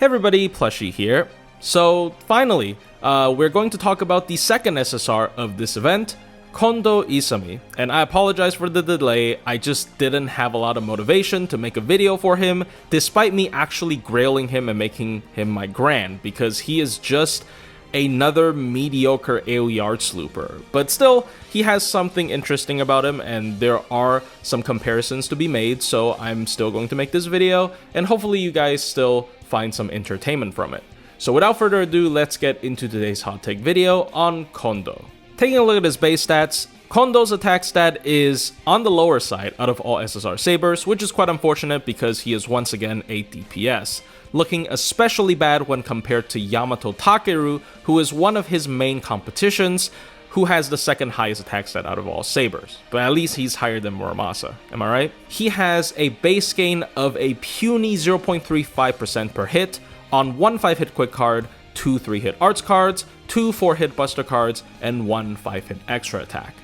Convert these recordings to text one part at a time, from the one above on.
Hey everybody, Plushie here. So finally, we're going to talk about the second SSR of this event, Kondo Isami. And I apologize for the delay, I just didn't have a lot of motivation to make a video for him, despite me actually grailing him and making him my grand, because he is just another mediocre AoE arts looper. But still, he has something interesting about him, and there are some comparisons to be made, so I'm still going to make this video, and hopefully you guys still find some entertainment from it. So without further ado, let's get into today's hot take video on Kondo. Taking a look at his base stats, Kondo's attack stat is on the lower side out of all SSR sabers, which is quite unfortunate because he is once again a DPS, looking especially bad when compared to Yamato Takeru, who is one of his main competitions, who has the second highest attack stat out of all sabers, but at least he's higher than Muramasa, am I right? He has a base gain of a puny 0.35% per hit on 1 5-hit quick card, 2 3-hit arts cards, 2 4-hit buster cards, and 1 5-hit extra attack.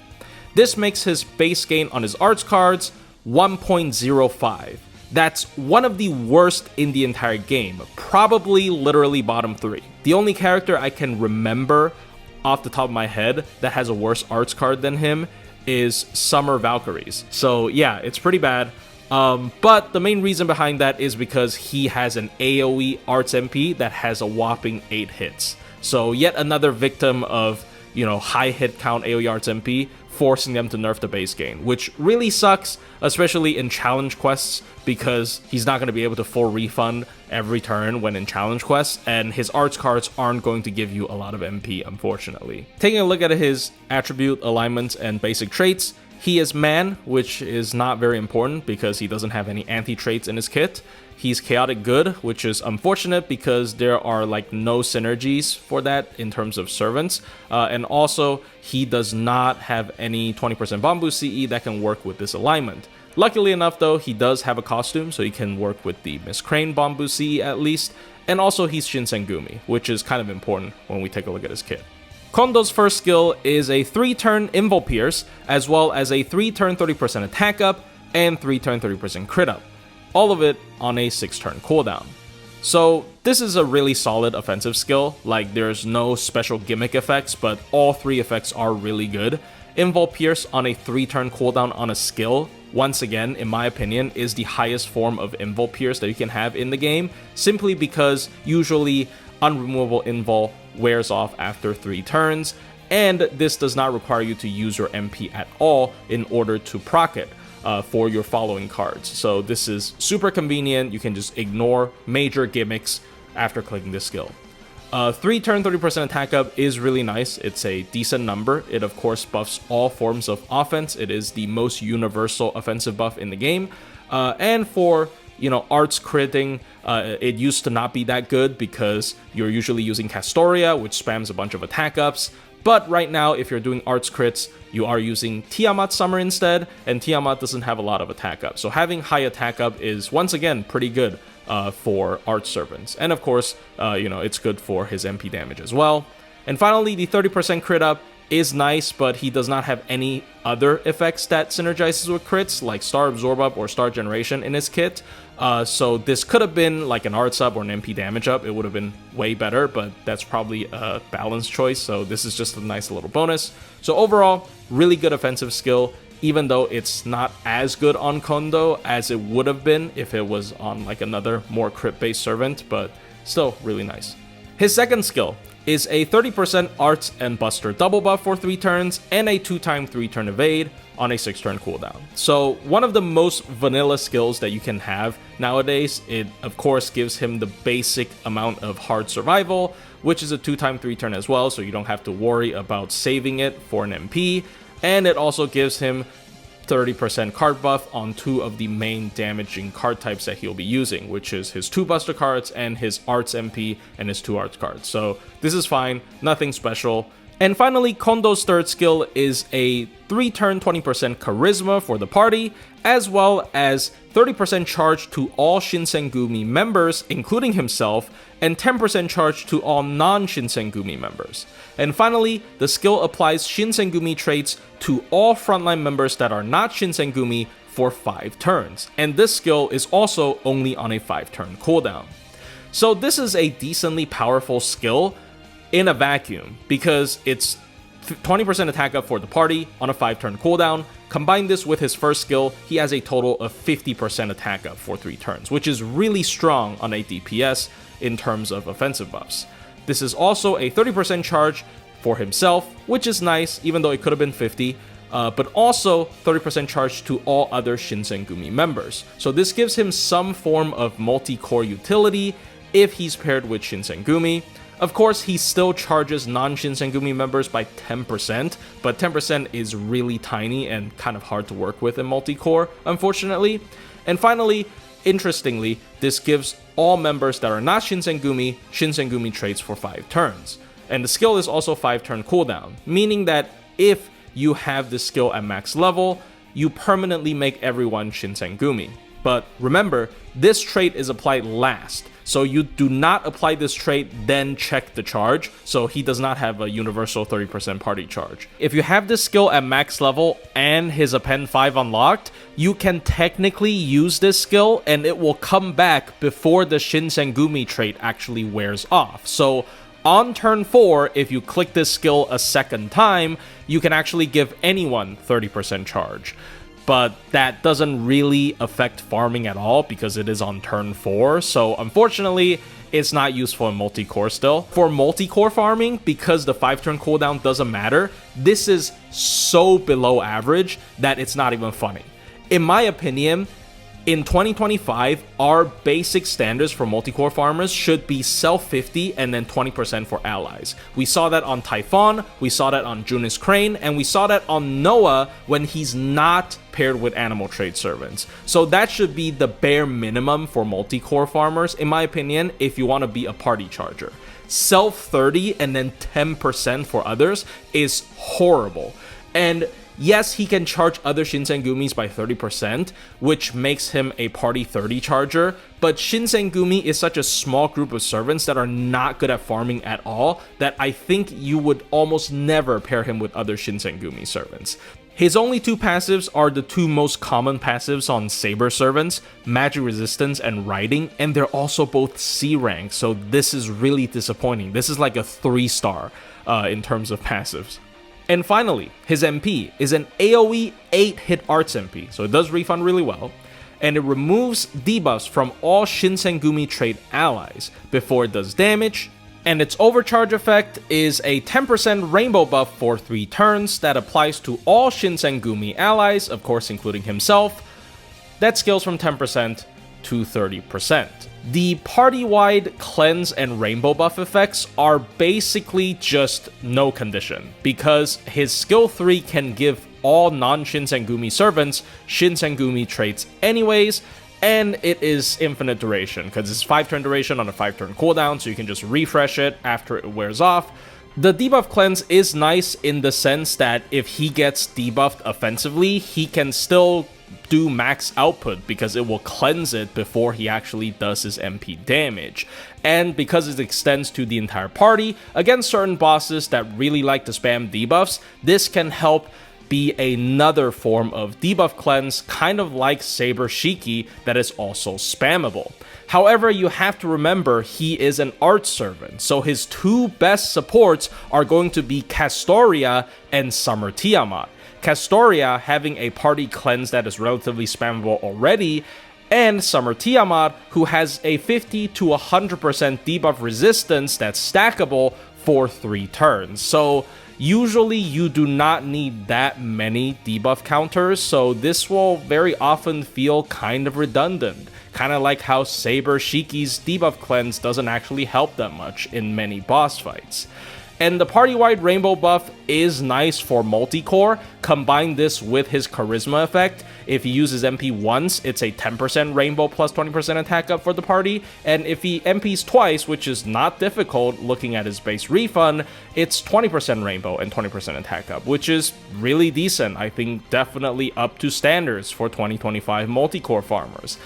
This makes his base gain on his arts cards 1.05. That's one of the worst in the entire game, probably literally bottom 3. The only character I can remember off the top of my head that has a worse arts card than him is Summer Valkyries. So yeah, it's pretty bad. But the main reason behind that is because he has an AoE arts MP that has a whopping 8 hits. So yet another victim of, high hit count AoE arts MP, forcing them to nerf the base gain, which really sucks, especially in challenge quests, because he's not going to be able to full refund every turn when in challenge quests, and his arts cards aren't going to give you a lot of MP, unfortunately. Taking a look at his attribute, alignments, and basic traits, he is man, which is not very important because he doesn't have any anti-traits in his kit. He's chaotic good, which is unfortunate because there are no synergies for that in terms of servants. And also, he does not have any 20% bomb boost CE that can work with this alignment. Luckily enough though, he does have a costume, so he can work with the Miss Crane bomb boost CE at least. And also he's Shinsengumi, which is kind of important when we take a look at his kit. Kondo's first skill is a 3-turn Invo Pierce, as well as a 3-turn 30% attack up, and 3-turn 30% crit up. All of it on a 6-turn cooldown. So this is a really solid offensive skill, there's no special gimmick effects, but all 3 effects are really good. Invo Pierce on a 3-turn cooldown on a skill, once again, in my opinion, is the highest form of Invo Pierce that you can have in the game, simply because usually unremovable Invo wears off after 3 turns, and this does not require you to use your MP at all in order to proc it for your following cards. So this is super convenient, you can just ignore major gimmicks after clicking this skill. 3-turn 30% attack up is really nice, it's a decent number. It of course buffs all forms of offense, it is the most universal offensive buff in the game, and for arts critting, it used to not be that good because you're usually using Castoria, which spams a bunch of attack ups. But right now, if you're doing arts crits, you are using Tiamat Summer instead, and Tiamat doesn't have a lot of attack up. So having high attack up is, once again, pretty good for arts servants. And of course, it's good for his MP damage as well. And finally, the 30% crit up is nice, but he does not have any other effects that synergizes with crits, like Star Absorb Up or Star Generation in his kit. So this could have been like an arts up or an MP damage up, it would have been way better, but that's probably a balanced choice, so this is just a nice little bonus. So overall, really good offensive skill, even though it's not as good on Kondo as it would have been if it was on another more crit-based servant, but still really nice. His second skill is a 30% arts and buster double buff for 3 turns and a 2-time 3-turn evade on a 6-turn cooldown. So one of the most vanilla skills that you can have nowadays. It of course gives him the basic amount of hard survival, which is a 2-time 3-turn as well, so you don't have to worry about saving it for an MP, and it also gives him 30% card buff on 2 of the main damaging card types that he'll be using, which is his 2 buster cards and his arts MP and his 2 arts cards. So this is fine, nothing special. And finally, Kondo's third skill is a 3-turn 20% charisma for the party, as well as 30% charge to all Shinsengumi members, including himself, and 10% charge to all non-Shinsengumi members. And finally, the skill applies Shinsengumi traits to all frontline members that are not Shinsengumi for 5 turns, and this skill is also only on a 5-turn cooldown. So this is a decently powerful skill in a vacuum, because it's 20% attack up for the party on a 5-turn cooldown. Combine this with his first skill, he has a total of 50% attack up for 3 turns, which is really strong on a DPS in terms of offensive buffs. This is also a 30% charge for himself, which is nice, even though it could have been 50, but also 30% charge to all other Shinsengumi members. So this gives him some form of multi-core utility if he's paired with Shinsengumi. Of course, he still charges non-Shinsengumi members by 10%, but 10% is really tiny and kind of hard to work with in multi-core, unfortunately. And finally, interestingly, this gives all members that are not Shinsengumi traits for 5 turns. And the skill is also 5-turn cooldown, meaning that if you have this skill at max level, you permanently make everyone Shinsengumi. But remember, this trait is applied last, so you do not apply this trait then check the charge, so he does not have a universal 30% party charge. If you have this skill at max level and his Append 5 unlocked, you can technically use this skill and it will come back before the Shinsengumi trait actually wears off. So on turn 4, if you click this skill a second time, you can actually give anyone 30% charge. But that doesn't really affect farming at all because it is on turn 4, so unfortunately, it's not useful in multi-core still. For multi-core farming, because the 5-turn cooldown doesn't matter, this is so below average that it's not even funny. In my opinion, in 2025, our basic standards for multi-core farmers should be self 50 and then 20% for allies. We saw that on Typhon, we saw that on Junis Crane, and we saw that on Noah when he's not paired with animal trade servants. So that should be the bare minimum for multi-core farmers, in my opinion, if you want to be a party charger. Self 30 and then 10% for others is horrible. And yes, he can charge other Shinsengumis by 30%, which makes him a party 30 charger, but Shinsengumi is such a small group of servants that are not good at farming at all that I think you would almost never pair him with other Shinsengumi servants. His only 2 passives are the 2 most common passives on Saber servants, Magic Resistance and Riding, and they're also both C rank, so this is really disappointing. This is like a 3-star in terms of passives. And finally, his MP is an AoE 8-hit Arts MP, so it does refund really well, and it removes debuffs from all Shinsengumi trait allies before it does damage, and its overcharge effect is a 10% rainbow buff for 3 turns that applies to all Shinsengumi allies, of course including himself, that scales from 10% to 30%. The party-wide cleanse and rainbow buff effects are basically just no condition, because his skill 3 can give all non-Shinsengumi servants Shinsengumi traits anyways, and it is infinite duration, because it's 5-turn duration on a 5-turn cooldown, so you can just refresh it after it wears off. The debuff cleanse is nice in the sense that if he gets debuffed offensively, he can still do max output because it will cleanse it before he actually does his MP damage. And because it extends to the entire party, against certain bosses that really like to spam debuffs, this can help be another form of debuff cleanse, kind of like Saber Shiki, that is also spammable. However, you have to remember he is an art servant, so his 2 best supports are going to be Castoria and Summer Tiamat. Castoria having a party cleanse that is relatively spammable already, and Summer Tiamat who has a 50 to 100% debuff resistance that's stackable for 3 turns. So usually you do not need that many debuff counters, so this will very often feel kind of redundant. Kind of like how Saber Shiki's debuff cleanse doesn't actually help that much in many boss fights. And the party-wide rainbow buff is nice for multi-core. Combine this with his charisma effect. If he uses MP once, it's a 10% rainbow plus 20% attack up for the party. And if he MPs twice, which is not difficult looking at his base refund, it's 20% rainbow and 20% attack up, which is really decent. I think definitely up to standards for 2025 multi-core farmers.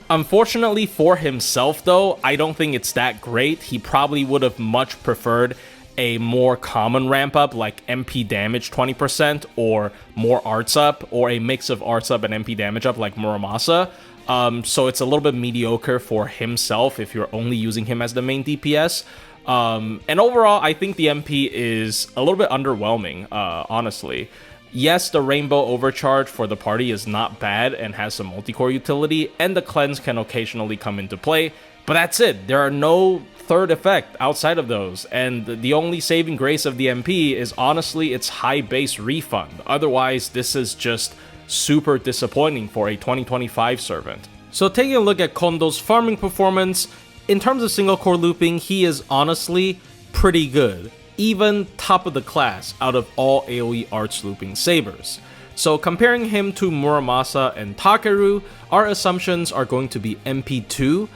Unfortunately for himself though, I don't think it's that great. He probably would have much preferred a more common ramp up like MP damage 20% or more arts up, or a mix of arts up and MP damage up like Muramasa. So it's a little bit mediocre for himself if you're only using him as the main DPS. And overall, I think the MP is a little bit underwhelming, honestly. Yes, the Rainbow Overcharge for the party is not bad and has some multi-core utility, and the Cleanse can occasionally come into play, but that's it. There are no third effect outside of those, and the only saving grace of the MP is honestly its high base refund. Otherwise, this is just super disappointing for a 2025 servant. So taking a look at Kondo's farming performance, in terms of single core looping, he is honestly pretty good, even top of the class out of all AoE arch looping sabers. So comparing him to Muramasa and Takeru, our assumptions are going to be MP2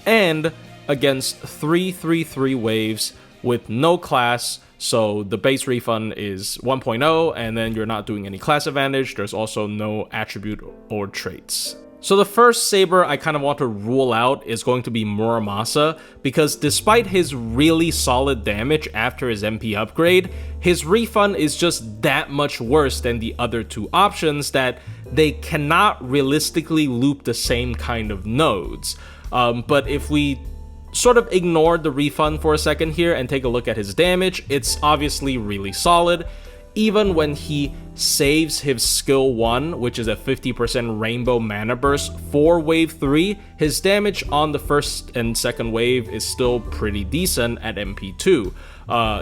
and against 3/3/3 waves with no class. So the base refund is 1.0, and then you're not doing any class advantage. There's also no attribute or traits. So the first saber I kind of want to rule out is going to be Muramasa, because despite his really solid damage after his MP upgrade, his refund is just that much worse than the other two options that they cannot realistically loop the same kind of nodes. But if we sort of ignore the refund for a second here and take a look at his damage, it's obviously really solid. Even when he saves his skill 1, which is a 50% rainbow mana burst for wave 3, his damage on the first and second wave is still pretty decent at MP2,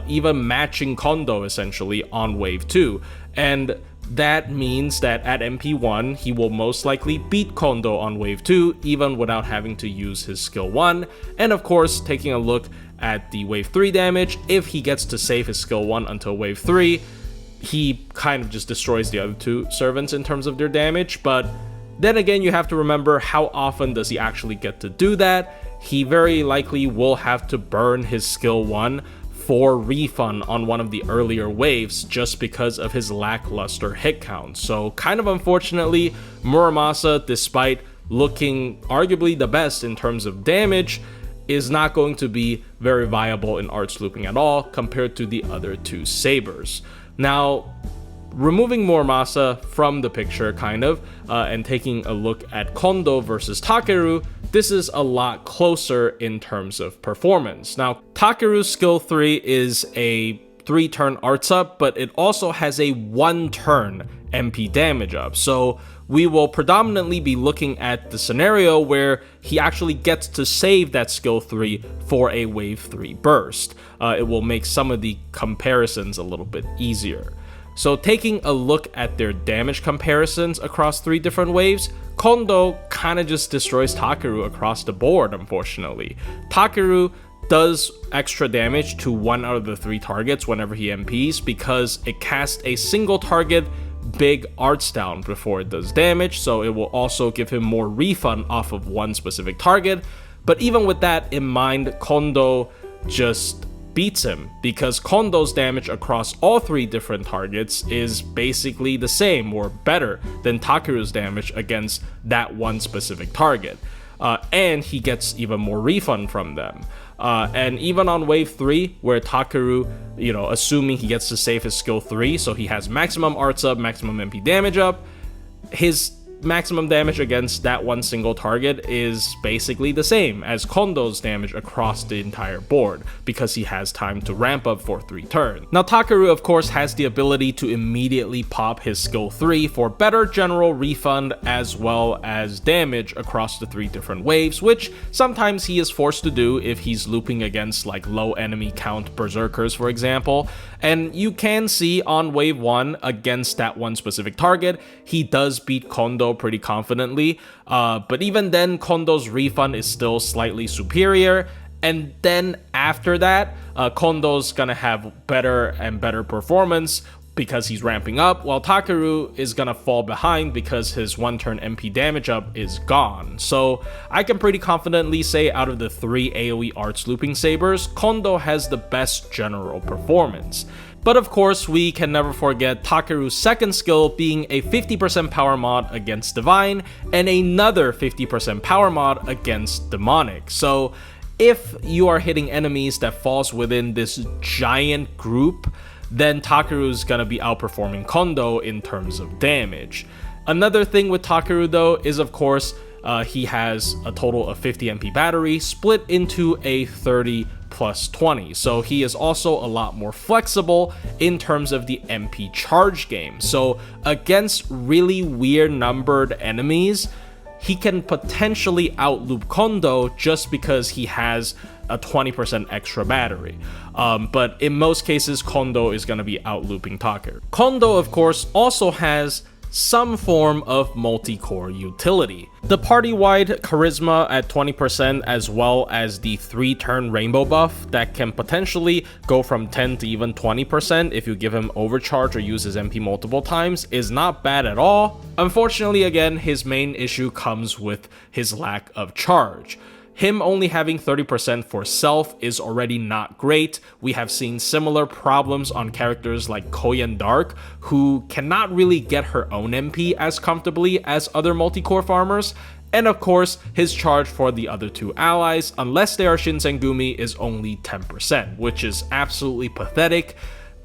even matching Kondo essentially on wave 2. And that means that at MP1, he will most likely beat Kondo on wave 2, even without having to use his skill 1. And of course, taking a look at the wave 3 damage, if he gets to save his skill 1 until wave 3, he kind of just destroys the other two servants in terms of their damage. But then again, you have to remember, how often does he actually get to do that? He very likely will have to burn his skill 1 for refund on one of the earlier waves just because of his lackluster hit count. So kind of unfortunately, Muramasa, despite looking arguably the best in terms of damage, is not going to be very viable in arch looping at all compared to the other two sabers. Now, removing Muramasa from the picture and taking a look at Kondo versus Takeru, this is a lot closer in terms of performance. Now, Takeru's skill 3 is a 3-turn arts up, but it also has a 1-turn MP damage up. So we will predominantly be looking at the scenario where he actually gets to save that skill 3 for a wave 3 burst. It will make some of the comparisons a little bit easier. So taking a look at their damage comparisons across 3 different waves, Kondo kind of just destroys Takeru across the board, unfortunately. Takeru does extra damage to 1 out of the 3 targets whenever he MPs because it casts a single target big arts down before it does damage, so it will also give him more refund off of one specific target. But even with that in mind, Kondo just beats him because Kondo's damage across all 3 different targets is basically the same or better than Takeru's damage against that one specific target. And he gets even more refund from them. And even on wave 3, where Takeru, assuming he gets to save his skill 3, so he has maximum arts up, maximum MP damage up, his maximum damage against that one single target is basically the same as Kondo's damage across the entire board because he has time to ramp up for 3 turns. Now, Takeru of course has the ability to immediately pop his skill 3 for better general refund as well as damage across the 3 different waves, which sometimes he is forced to do if he's looping against like low enemy count berserkers, for example. And you can see on wave 1 against that one specific target, he does beat Kondo pretty confidently, but even then Kondo's refund is still slightly superior. And then after that, Kondo's gonna have better and better performance because he's ramping up, while Takeru is gonna fall behind because his 1-turn MP damage up is gone. So I can pretty confidently say out of the 3 AoE arch looping sabers, Kondo has the best general performance. But of course, we can never forget Takeru's second skill being a 50% power mod against Divine and another 50% power mod against Demonic. So if you are hitting enemies that falls within this giant group, then Takeru's gonna be outperforming Kondo in terms of damage. Another thing with Takeru though is of course he has a total of 50 MP battery split into a 30 plus 20. So he is also a lot more flexible in terms of the MP charge game. So against really weird numbered enemies, he can potentially outloop Kondo just because he has a 20% extra battery. But in most cases, Kondo is going to be outlooping Taker. Kondo, of course, also has some form of multi-core utility. The party-wide charisma at 20% as well as the 3-turn rainbow buff that can potentially go from 10 to even 20% if you give him overcharge or use his MP multiple times is not bad at all. Unfortunately, again, his main issue comes with his lack of charge. Him only having 30% for self is already not great. We have seen similar problems on characters like Koyan Dark, who cannot really get her own MP as comfortably as other multi-core farmers. And of course, his charge for the other two allies, unless they are Shinsengumi, is only 10%, which is absolutely pathetic.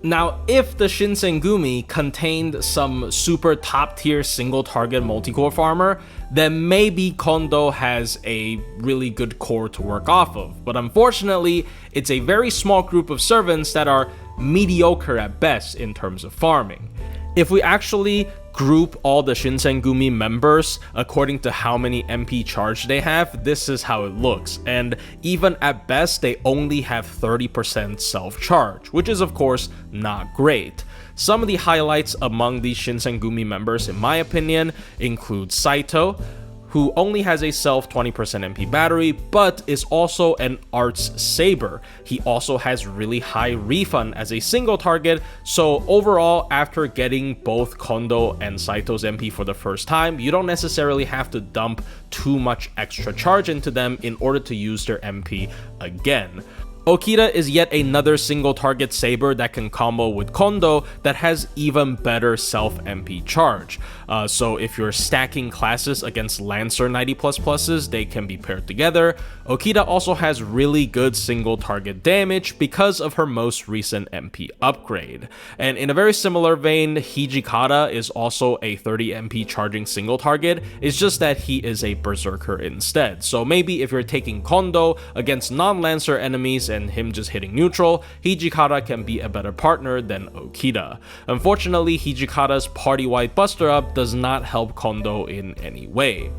Now, if the Shinsengumi contained some super top tier single target multi-core farmer, then maybe Kondo has a really good core to work off of. But unfortunately, it's a very small group of servants that are mediocre at best in terms of farming. If we actually group all the Shinsengumi members according to how many MP charge they have, this is how it looks. And even at best, they only have 30% self-charge, which is of course not great. Some of the highlights among these Shinsengumi members, in my opinion, include Saito, who only has a self 20% MP battery, but is also an Arts Saber. He also has really high refund as a single target, so overall, after getting both Kondo and Saito's MP for the first time, you don't necessarily have to dump too much extra charge into them in order to use their MP again. Okita is yet another single target saber that can combo with Kondo that has even better self MP charge. So if you're stacking classes against Lancer 90++s, they can be paired together. Okita also has really good single target damage because of her most recent MP upgrade. And in a very similar vein, Hijikata is also a 30 MP charging single target, it's just that he is a berserker instead. So maybe if you're taking Kondo against non-Lancer enemies and him just hitting neutral, Hijikata can be a better partner than Okita. Unfortunately, Hijikata's party-wide buster up does not help Kondo in any way.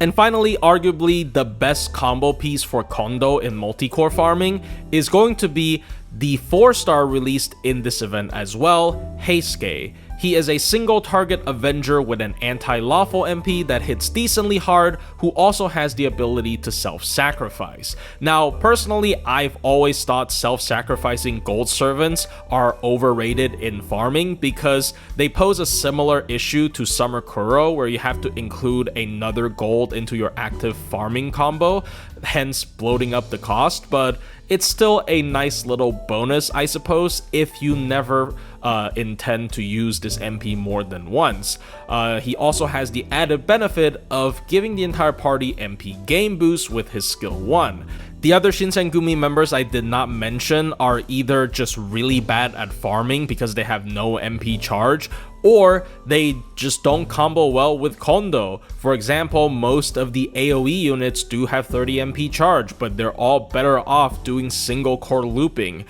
And finally, arguably the best combo piece for Kondo in multi-core farming is going to be the 4-star released in this event as well, Heisuke. He is a single target Avenger with an anti-lawful MP that hits decently hard, who also has the ability to self-sacrifice. Now, personally, I've always thought self-sacrificing gold servants are overrated in farming because they pose a similar issue to Summer Kuro, where you have to include another gold into your active farming combo, hence bloating up the cost, but it's still a nice little bonus, I suppose, if you never intend to use this MP more than once. He also has the added benefit of giving the entire party MP game boost with his skill 1. The other Shinsengumi members I did not mention are either just really bad at farming because they have no MP charge, or they just don't combo well with Kondo. For example, most of the AoE units do have 30 MP charge, but they're all better off doing single core looping.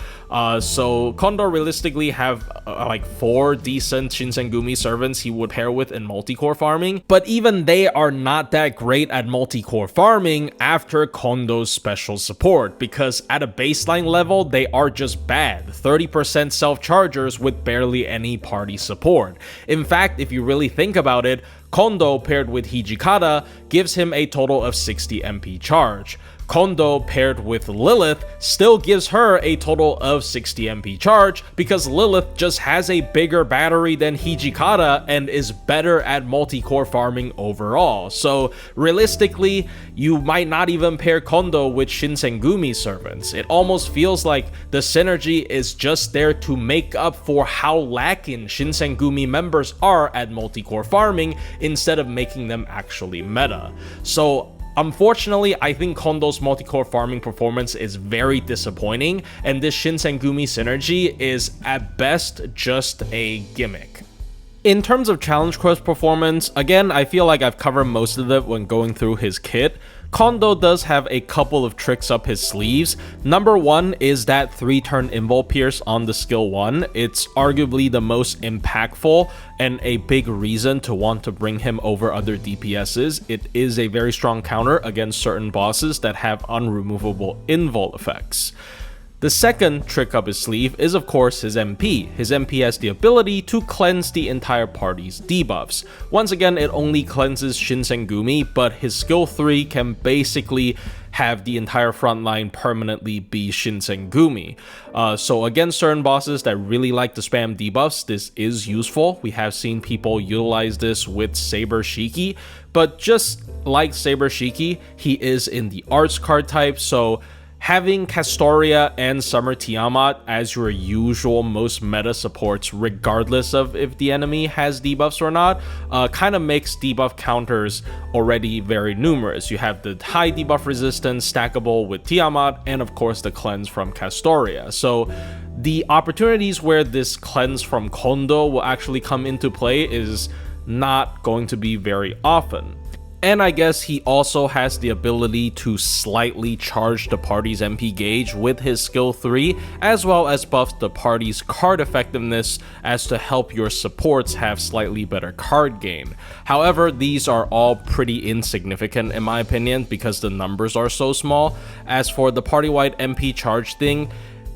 So Kondo realistically have like 4 decent Shinsengumi servants he would pair with in multi-core farming, but even they are not that great at multi-core farming after Kondo's special support, because at a baseline level, they are just bad. 30% self-chargers with barely any party support. In fact, if you really think about it, Kondo paired with Hijikata gives him a total of 60 MP charge. Kondo paired with Lilith still gives her a total of 60 MP charge because Lilith just has a bigger battery than Hijikata and is better at multi-core farming overall. So realistically, you might not even pair Kondo with Shinsengumi servants. It almost feels like the synergy is just there to make up for how lacking Shinsengumi members are at multi-core farming instead of making them actually meta. So unfortunately, I think Kondo's multi-core farming performance is very disappointing, and this Shinsengumi synergy is at best just a gimmick. In terms of challenge quest performance, again, I feel like I've covered most of it when going through his kit. Kondo does have a couple of tricks up his sleeves. Number one is that 3-turn Invul Pierce on the skill 1. It's arguably the most impactful and a big reason to want to bring him over other DPSs. It is a very strong counter against certain bosses that have unremovable Invul effects. The second trick up his sleeve is of course his MP. His MP has the ability to cleanse the entire party's debuffs. Once again, it only cleanses Shinsengumi, but his skill 3 can basically have the entire front line permanently be Shinsengumi. So against certain bosses that really like to spam debuffs, this is useful. We have seen people utilize this with Saber Shiki, but just like Saber Shiki, he is in the arts card type, so having Castoria and Summer Tiamat as your usual most meta supports, regardless of if the enemy has debuffs or not, kind of makes debuff counters already very numerous. You have the high debuff resistance stackable with Tiamat, and of course the cleanse from Castoria. So the opportunities where this cleanse from Kondo will actually come into play is not going to be very often. And I guess he also has the ability to slightly charge the party's MP gauge with his skill 3, as well as buff the party's card effectiveness as to help your supports have slightly better card gain. However, these are all pretty insignificant in my opinion because the numbers are so small. As for the party-wide MP charge thing,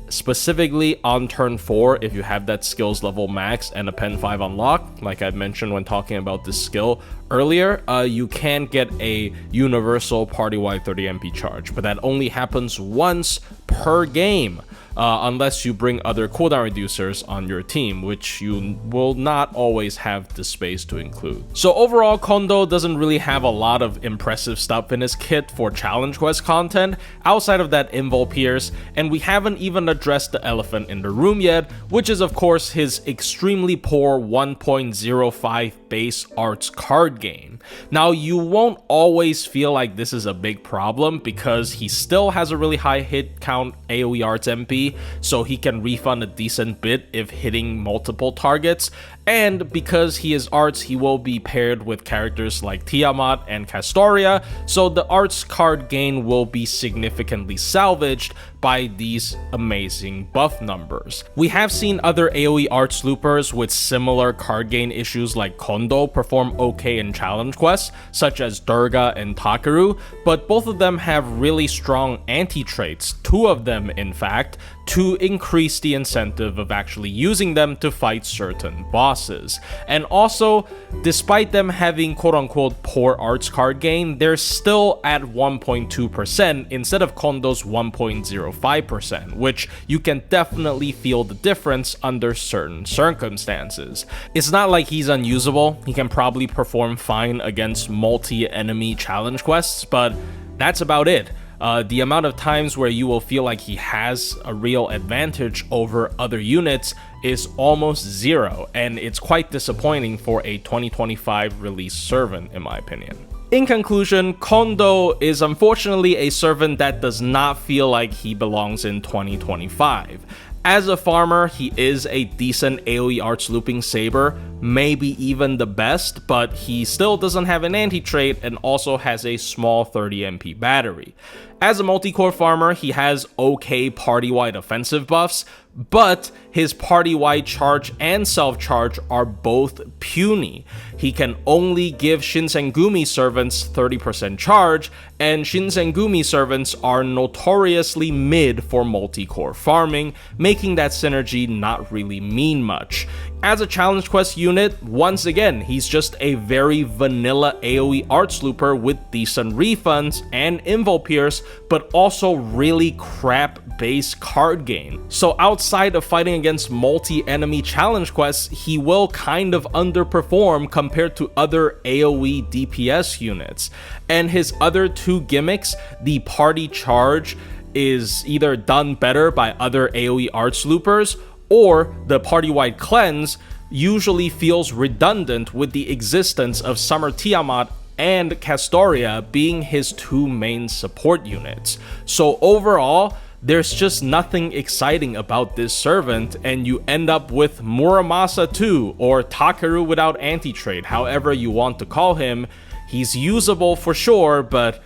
specifically on turn 4, if you have that skills level max and a pen 5 unlock, like I mentioned when talking about this skill earlier, you can get a universal party-wide 30 MP charge, but that only happens once per game. Unless you bring other cooldown reducers on your team, which you will not always have the space to include. So overall, Kondo doesn't really have a lot of impressive stuff in his kit for challenge quest content, outside of that Invul Pierce, and we haven't even addressed the elephant in the room yet, which is of course his extremely poor 1.05 base arts card gain. Now, you won't always feel like this is a big problem because he still has a really high hit count AoE arts MP, so he can refund a decent bit if hitting multiple targets, and because he is arts, he will be paired with characters like Tiamat and Castoria, so the arts card gain will be significantly salvaged by these amazing buff numbers. We have seen other AoE arts loopers with similar card gain issues like Kondo perform okay in challenge quests, such as Durga and Takeru, but both of them have really strong anti-traits, 2 of them in fact, to increase the incentive of actually using them to fight certain bosses. And also, despite them having quote-unquote poor arts card gain, they're still at 1.2% instead of Kondo's 1.05%, which you can definitely feel the difference under certain circumstances. It's not like he's unusable. He can probably perform fine against multi-enemy challenge quests, but that's about it. The amount of times where you will feel like he has a real advantage over other units is almost 0, and it's quite disappointing for a 2025 release servant in my opinion. In conclusion, Kondo is unfortunately a servant that does not feel like he belongs in 2025. As a farmer, he is a decent AoE arts looping saber, maybe even the best, but he still doesn't have an anti-trait and also has a small 30 MP battery. As a multi-core farmer, he has okay party-wide offensive buffs, but his party-wide charge and self-charge are both puny. He can only give Shinsengumi servants 30% charge, and Shinsengumi servants are notoriously mid for multi-core farming, making that synergy not really mean much. As a challenge quest unit, once again, he's just a very vanilla AoE arts looper with decent refunds and Invul Pierce, but also really crap base card gain. So outside of fighting against multi-enemy challenge quests, he will kind of underperform compared to other AoE DPS units. And his other 2 gimmicks, the party charge, is either done better by other AoE arts loopers, or the party-wide cleanse usually feels redundant with the existence of Summer Tiamat and Castoria being his 2 main support units. So overall, there's just nothing exciting about this servant, and you end up with Muramasa 2, or Takeru without anti-trade, however you want to call him. He's usable for sure, but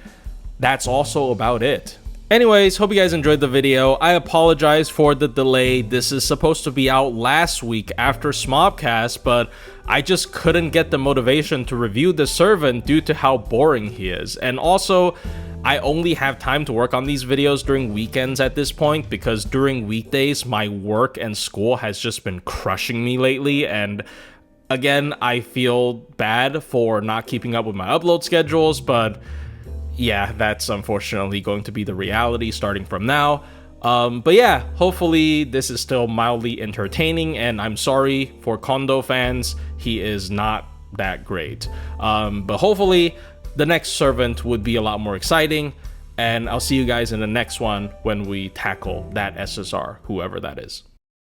that's also about it. Anyways, hope you guys enjoyed the video. I apologize for the delay. This is supposed to be out last week after Smobcast, but I just couldn't get the motivation to review the servant due to how boring he is. And also, I only have time to work on these videos during weekends at this point, because during weekdays, my work and school has just been crushing me lately, and again, I feel bad for not keeping up with my upload schedules, but yeah, that's unfortunately going to be the reality starting from now. But yeah, hopefully this is still mildly entertaining, and I'm sorry for Kondo fans, he is not that great. But hopefully the next servant would be a lot more exciting, and I'll see you guys in the next one when we tackle that SSR, whoever that is.